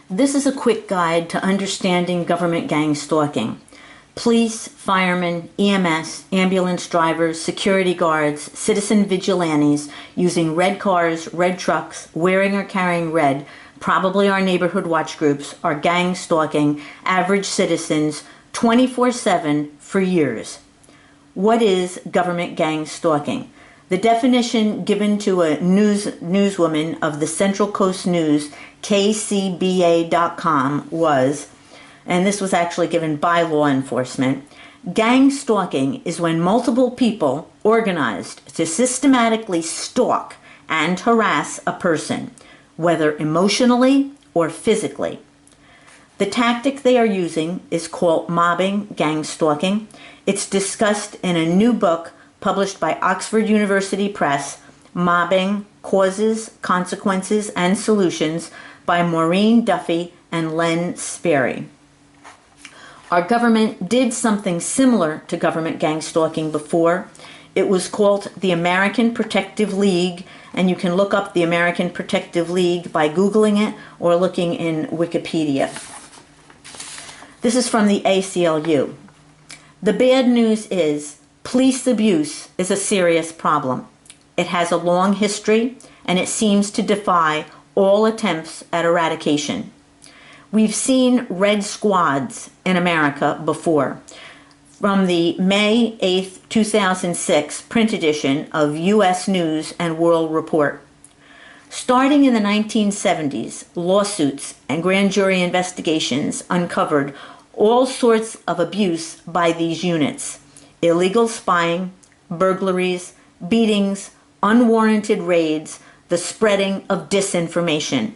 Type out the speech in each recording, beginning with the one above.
This is a quick guide to understanding government gang stalking. Police, firemen, EMS, ambulance drivers, security guards, citizen vigilantes using red cars, red trucks, wearing or carrying red, probably our neighborhood watch groups, are gang stalking average citizens 24/7 for years. What is government gang stalking? The definition given to a newswoman of the Central Coast News, KCBA.com, was, and this was actually given by law enforcement, gang stalking is when multiple people organized to systematically stalk and harass a person, whether emotionally or physically. The tactic they are using is called mobbing, gang stalking. It's discussed in a new book published by Oxford University Press, Mobbing, Causes, Consequences, and Solutions, by Maureen, Duffy, and Sperry. Our government did something similar to government gang stalking before. It was called the American Protective League, and you can look up the American Protective League by Googling it or looking in Wikipedia. This is from the ACLU. The bad news is police abuse is a serious problem. It has a long history, and it seems to defy all attempts at eradication. We've seen red squads in America before. From the May 8, 2006 print edition of U.S. News and World Report. Starting in the 1970s, lawsuits and grand jury investigations uncovered all sorts of abuse by these units: illegal spying, burglaries, beatings, unwarranted raids, the spreading of disinformation.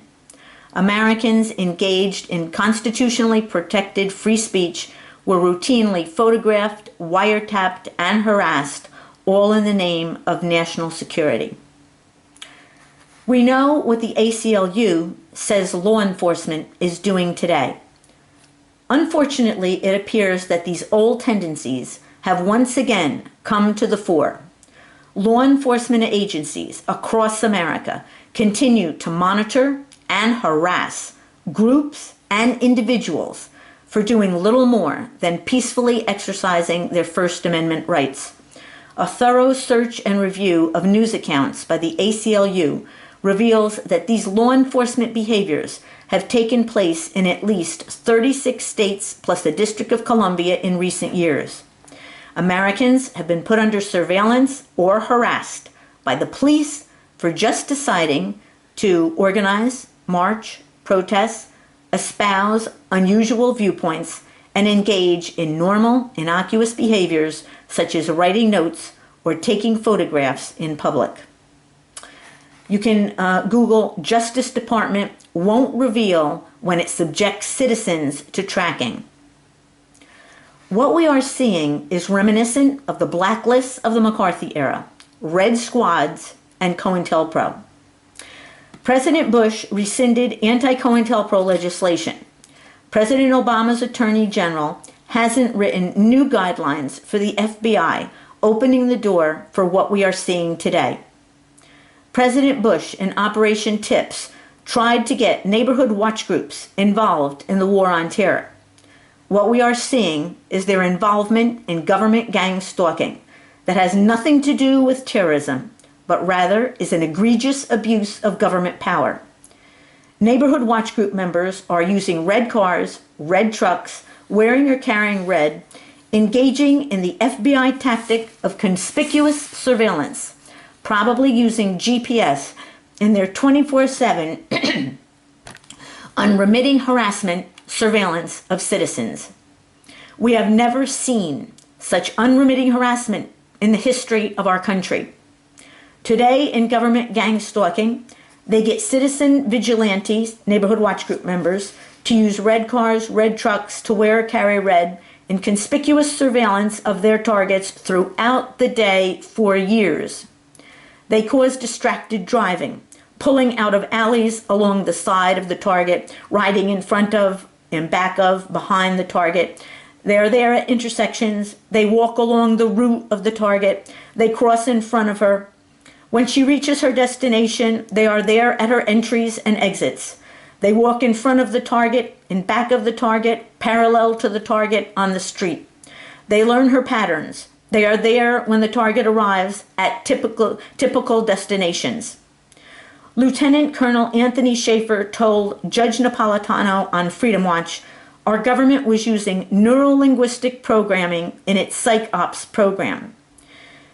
Americans engaged in constitutionally protected free speech were routinely photographed, wiretapped, and harassed, all in the name of national security. We know what the ACLU says law enforcement is doing today. Unfortunately, it appears that these old tendencies have once again come to the fore. Law enforcement agencies across America continue to monitor and harass groups and individuals for doing little more than peacefully exercising their First Amendment rights. A thorough search and review of news accounts by the ACLU reveals that these law enforcement behaviors have taken place in at least 36 states plus the District of Columbia in recent years. Americans have been put under surveillance or harassed by the police for just deciding to organize, march, protest, espouse unusual viewpoints, and engage in normal, innocuous behaviors such as writing notes or taking photographs in public. You can Google Justice Department won't reveal when it subjects citizens to tracking. What we are seeing is reminiscent of the blacklists of the McCarthy era, red squads, and COINTELPRO. President Bush rescinded anti-COINTELPRO legislation. President Obama's Attorney General hasn't written new guidelines for the FBI, opening the door for what we are seeing today. President Bush in Operation TIPS tried to get neighborhood watch groups involved in the war on terror. What we are seeing is their involvement in government gang stalking that has nothing to do with terrorism, but rather is an egregious abuse of government power. Neighborhood watch group members are using red cars, red trucks, wearing or carrying red, engaging in the FBI tactic of conspicuous surveillance, probably using GPS in their 24/7 unremitting harassment surveillance of citizens. We have never seen such unremitting harassment in the history of our country. Today in government gang stalking, they get citizen vigilantes, neighborhood watch group members, to use red cars, red trucks, to wear or carry red in conspicuous surveillance of their targets throughout the day for years. They cause distracted driving, pulling out of alleys along the side of the target, riding in front of, in back of, behind the target. They're there at intersections. They walk along the route of the target. They cross in front of her. When she reaches her destination, they are there at her entries and exits. They walk in front of the target, in back of the target, parallel to the target on the street. They learn her patterns. They are there when the target arrives at typical destinations. Lieutenant Colonel Anthony Schaefer told Judge Napolitano on Freedom Watch, our government was using neuro-linguistic programming in its psych ops program.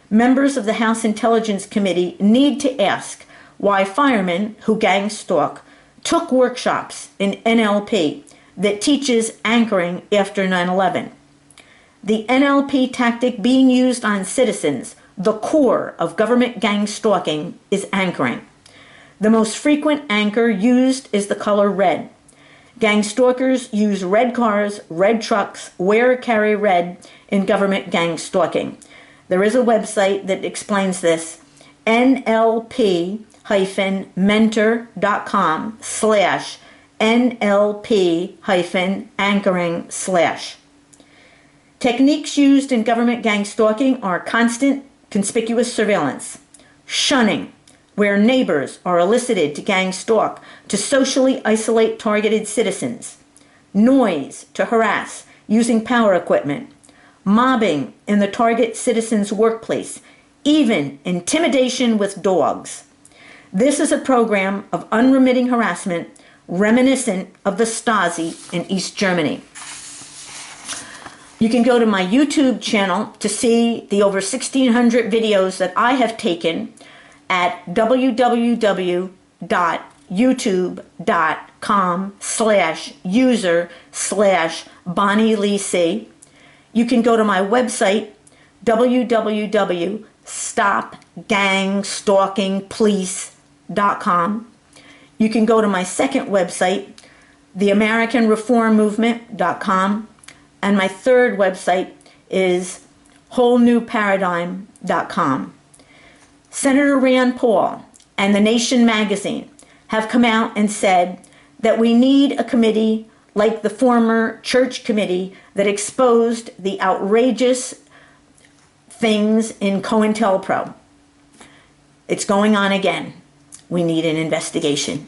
Members of the House Intelligence Committee need to ask why firemen who gang stalk took workshops in NLP that teaches anchoring after 9/11. The NLP tactic being used on citizens, the core of government gang stalking, is anchoring. The most frequent anchor used is the color red. Gang stalkers use red cars, red trucks, wear or carry red in government gang stalking. There is a website that explains this, nlp-mentor.com/NLP-anchoring/. Techniques used in government gang stalking are constant, conspicuous surveillance, shunning, where neighbors are elicited to gang stalk to socially isolate targeted citizens, noise to harass using power equipment, mobbing in the target citizen's workplace, even intimidation with dogs. This is a program of unremitting harassment reminiscent of the Stasi in East Germany. You can go to my YouTube channel to see the over 1,600 videos that I have taken at www.youtube.com/user/Bonnie Lee C. You can go to my website, www.stopgangstalkingpolice.com. You can go to my second website, theamericanreformmovement.com. And my third website is wholenewparadigm.com. Senator Rand Paul and The Nation magazine have come out and said that we need a committee like the former church committee that exposed the outrageous things in COINTELPRO. It's going on again. We need an investigation.